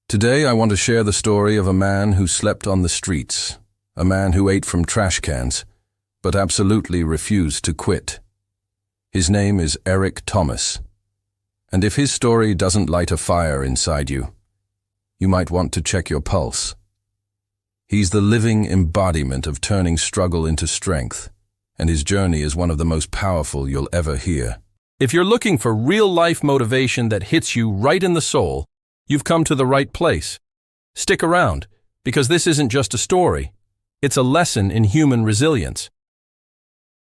Today I want to share the story of a man who slept on the streets, a man who ate from trash cans, but absolutely refused to quit. His name is Eric Thomas. And if his story doesn't light a fire inside you, you might want to check your pulse. He's the living embodiment of turning struggle into strength, and his journey is one of the most powerful you'll ever hear. If you're looking for real-life motivation that hits you right in the soul, you've come to the right place. Stick around, because this isn't just a story. It's a lesson in human resilience.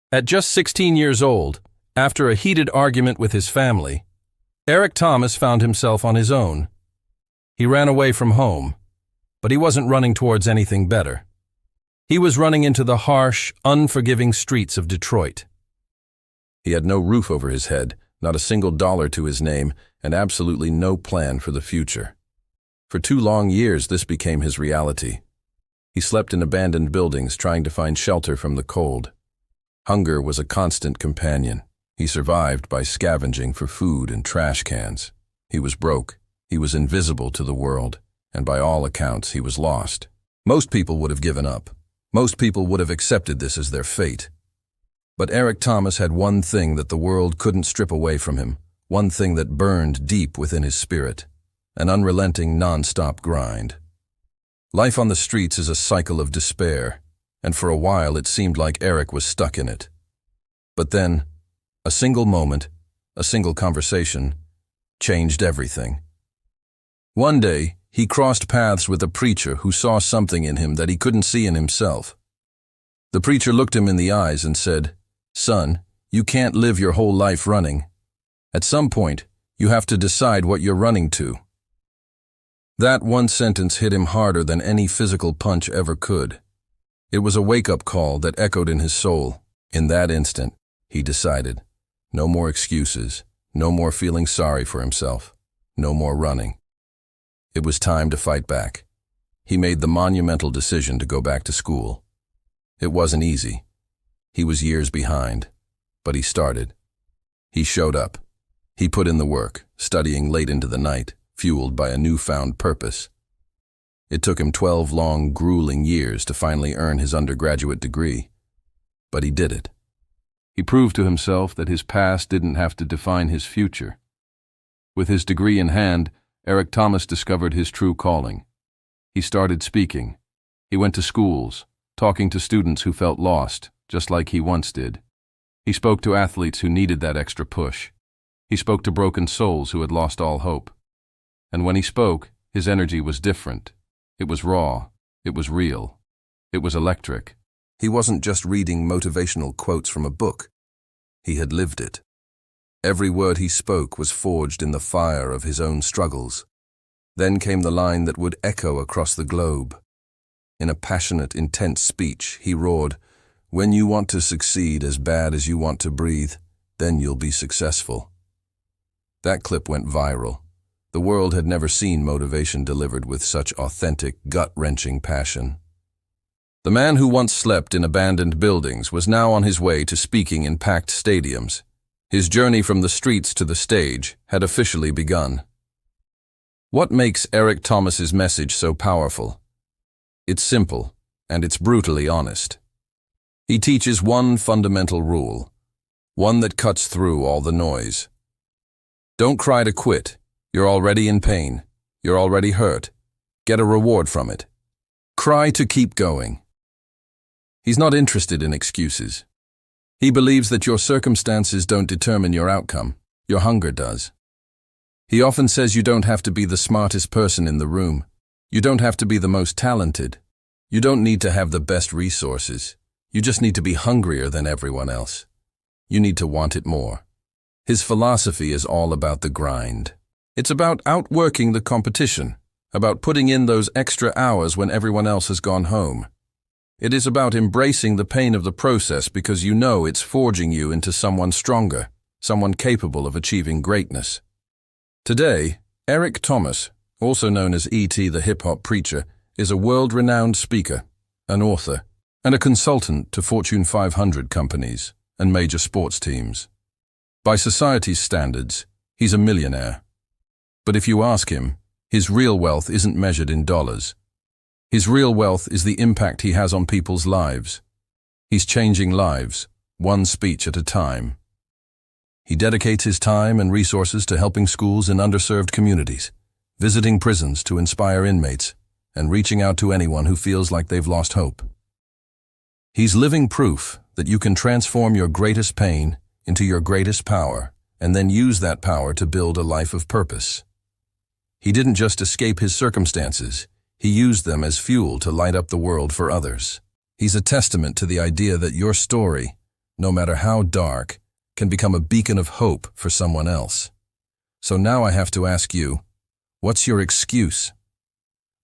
At just 16 years old, after a heated argument with his family, Eric Thomas found himself on his own. He ran away from home, but he wasn't running towards anything better. He was running into the harsh, unforgiving streets of Detroit. He had no roof over his head, not a single dollar to his name, and absolutely no plan for the future. For 2 long years, this became his reality. He slept in abandoned buildings, trying to find shelter from the cold. Hunger was a constant companion. He survived by scavenging for food in trash cans. He was broke. He was invisible to the world, and by all accounts, he was lost. Most people would have given up. Most people would have accepted this as their fate. But Eric Thomas had one thing that the world couldn't strip away from him, one thing that burned deep within his spirit, an unrelenting, non-stop grind. Life on the streets is a cycle of despair, and for a while it seemed like Eric was stuck in it. But then, a single moment, a single conversation, changed everything. One day, he crossed paths with a preacher who saw something in him that he couldn't see in himself. The preacher looked him in the eyes and said, "Son, you can't live your whole life running. At some point, you have to decide what you're running to." That one sentence hit him harder than any physical punch ever could. It was a wake-up call that echoed in his soul. In that instant, he decided, no more excuses, no more feeling sorry for himself, no more running. It was time to fight back. He made the monumental decision to go back to school. It wasn't easy. He was years behind, but he started. He showed up. He put in the work, studying late into the night, fueled by a newfound purpose. It took him 12 long, grueling years to finally earn his undergraduate degree. But he did it. He proved to himself that his past didn't have to define his future. With his degree in hand, Eric Thomas discovered his true calling. He started speaking. He went to schools, talking to students who felt lost, just like he once did. He spoke to athletes who needed that extra push. He spoke to broken souls who had lost all hope. And when he spoke, his energy was different. It was raw. It was real. It was electric. He wasn't just reading motivational quotes from a book. He had lived it. Every word he spoke was forged in the fire of his own struggles. Then came the line that would echo across the globe. In a passionate, intense speech, he roared, "When you want to succeed as bad as you want to breathe, then you'll be successful." That clip went viral. The world had never seen motivation delivered with such authentic, gut-wrenching passion. The man who once slept in abandoned buildings was now on his way to speaking in packed stadiums. His journey from the streets to the stage had officially begun. What makes Eric Thomas's message so powerful? It's simple, and it's brutally honest. He teaches one fundamental rule, one that cuts through all the noise. Don't cry to quit. You're already in pain. You're already hurt. Get a reward from it. Cry to keep going. He's not interested in excuses. He believes that your circumstances don't determine your outcome. Your hunger does. He often says you don't have to be the smartest person in the room. You don't have to be the most talented. You don't need to have the best resources. You just need to be hungrier than everyone else. You need to want it more. His philosophy is all about the grind. It's about outworking the competition, about putting in those extra hours when everyone else has gone home. It is about embracing the pain of the process because you know it's forging you into someone stronger, someone capable of achieving greatness. Today, Eric Thomas, also known as E.T. the hip-hop preacher, is a world-renowned speaker, an author, and a consultant to Fortune 500 companies and major sports teams. By society's standards, he's a millionaire. But if you ask him, His real wealth isn't measured in dollars. His real wealth is the impact he has on people's lives. He's changing lives, one speech at a time. He dedicates his time and resources to helping schools in underserved communities, visiting prisons to inspire inmates, and reaching out to anyone who feels like they've lost hope. He's living proof that you can transform your greatest pain into your greatest power, and then use that power to build a life of purpose. He didn't just escape his circumstances, he used them as fuel to light up the world for others. He's a testament to the idea that your story, no matter how dark, can become a beacon of hope for someone else. So now I have to ask you, what's your excuse?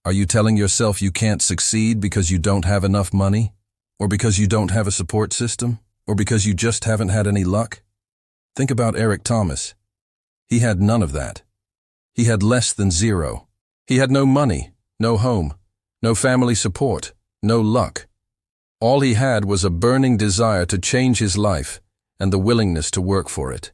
Are you telling yourself you can't succeed because you don't have enough money? Or because you don't have a support system? Or because you just haven't had any luck? Think about Eric Thomas. He had none of that. He had less than zero. He had no money, no home, no family support, no luck. All he had was a burning desire to change his life and the willingness to work for it.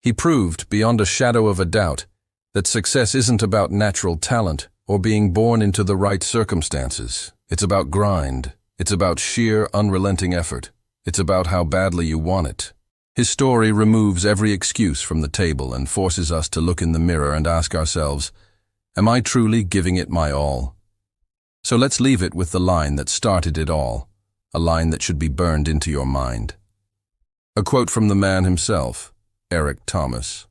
He proved, beyond a shadow of a doubt, that success isn't about natural talent or being born into the right circumstances. It's about grind. It's about sheer, unrelenting effort. It's about how badly you want it. His story removes every excuse from the table and forces us to look in the mirror and ask ourselves, am I truly giving it my all? So let's leave it with the line that started it all, a line that should be burned into your mind. A quote from the man himself, Eric Thomas.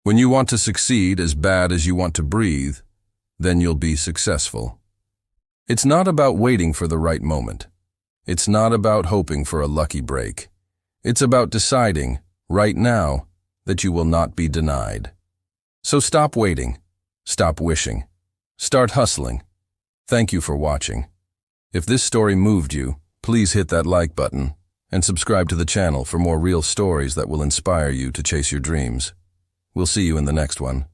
When you want to succeed as bad as you want to breathe, then you'll be successful. It's not about waiting for the right moment. It's not about hoping for a lucky break. It's about deciding, right now, that you will not be denied. So stop waiting. Stop wishing. Start hustling. Thank you for watching. If this story moved you, please hit that like button and subscribe to the channel for more real stories that will inspire you to chase your dreams. We'll see you in the next one.